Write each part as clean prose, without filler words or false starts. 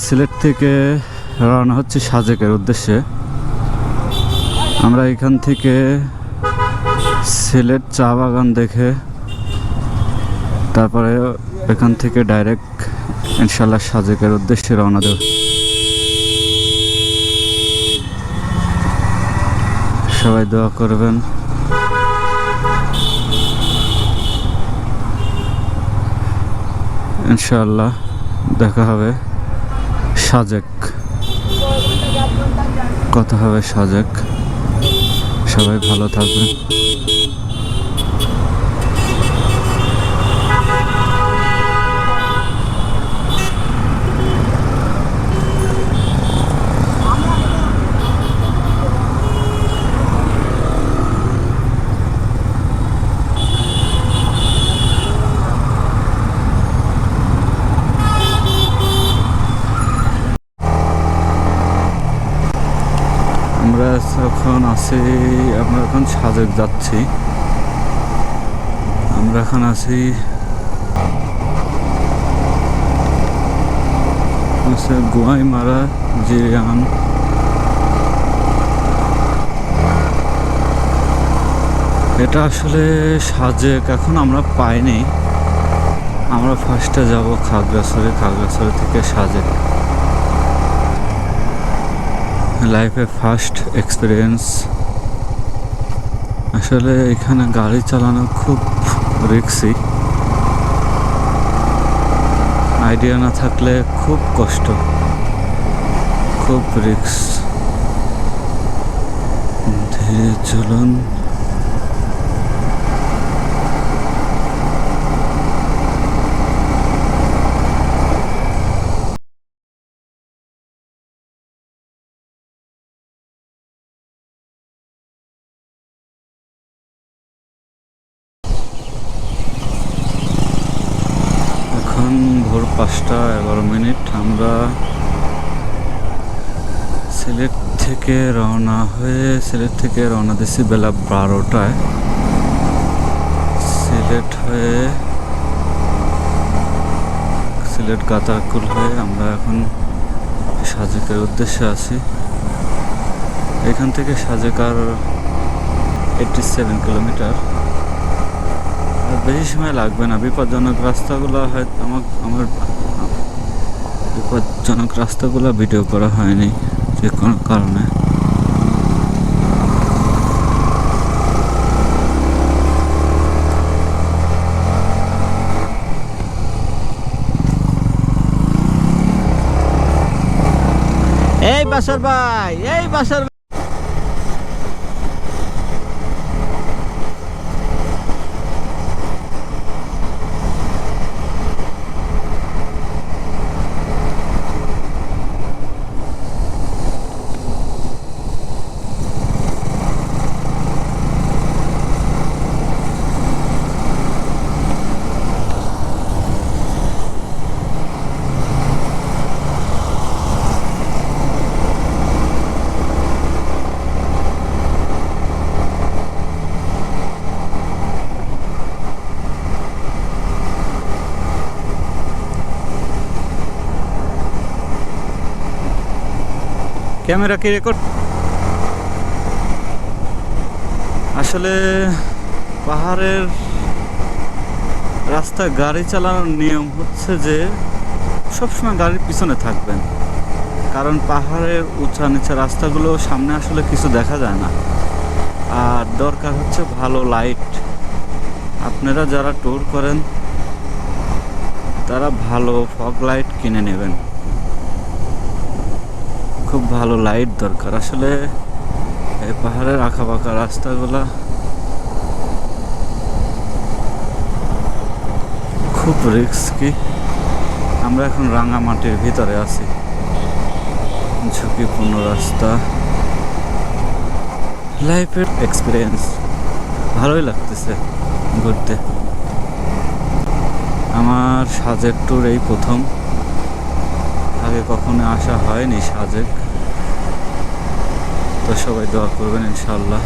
সিলেট থেকে রওনা হচ্ছে সাজেকের উদ্দেশ্যে। আমরা এখান থেকে সিলেট চা বাগান দেখে তারপরে এখান থেকে ডাইরেক্ট ইনশাল্লাহ সাজেকের উদ্দেশ্যে রওনা দেব। সবাই দোয়া করবেন। ইনশাআল্লাহ দেখা হবে সাজেক, কথা হবে সাজেক। সবাই ভালো থাকবেন। আমরা এখন সাজেক যাচ্ছি। আমরা এখন আছি গোয়াইমারা জিরিয়ান। এটা আসলে সাজেক এখন আমরা পাইনি। আমরা ফার্স্টে যাব খাগড়াছড়ি, খাগড়াছড়ি থেকে সাজেক। লাইফে ফার্স্ট এক্সপিরিয়েন্স। আসলে এখানে গাড়ি চালানো খুব রিস্কি, আইডিয়া না থাকলে খুব কষ্ট, খুব রিস্ক। ধীরে চলুন। এখন ভোর 5:11। আমরা সিলেট থেকে রওনা দিছি বেলা 12টায়। সিলেট গাতারকুল হয়ে আমরা এখন সাজেকের উদ্দেশ্যে আছি। এখান থেকে সাজেক আর 87 কিলোমিটার। আর বেশি সময় লাগবে না। বিপজ্জনক রাস্তাগুলো ভিডিও করা হয়নি যে কোনো কারণে। এই বাসার ভাই, এই বাসার ক্যামেরা কি রেকর্ড? আসলে পাহাড়ের রাস্তায় গাড়ি চালানোর নিয়ম হচ্ছে যে সবসময় গাড়ির পিছনে থাকবেন, কারণ পাহাড়ের উঁচা নিচা রাস্তাগুলো সামনে আসলে কিছু দেখা যায় না। আর দরকার হচ্ছে ভালো লাইট। আপনারা যারা ট্যুর করেন তারা ভালো ফগ লাইট কিনে নেবেন। খুব ভালো লাইট দরকার। আসলে এই পাহাড়ের আঁকাবাঁকা রাস্তাগুলা খুব রিস্কি। আমরা এখন রাঙামাটির ভিতরে আছি, ঝুঁকিপূর্ণ রাস্তা। লাইফের এক্সপিরিয়েন্স ভালোই লাগতেছে ঘুরতে। আমার সাজেক ট্যুর এই প্রথম, আগে কখনো আসা হয়নি সাজেক। তো সবাই দোয়া করবেন ইনশাআল্লাহ।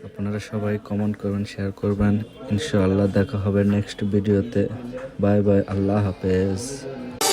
আপনারা সবাই কমেন্ট করবেন, শেয়ার করবেন। ইনশাআল্লাহ দেখা হবে নেক্সট ভিডিওতে। বাই বাই, আল্লাহ হাফেজ।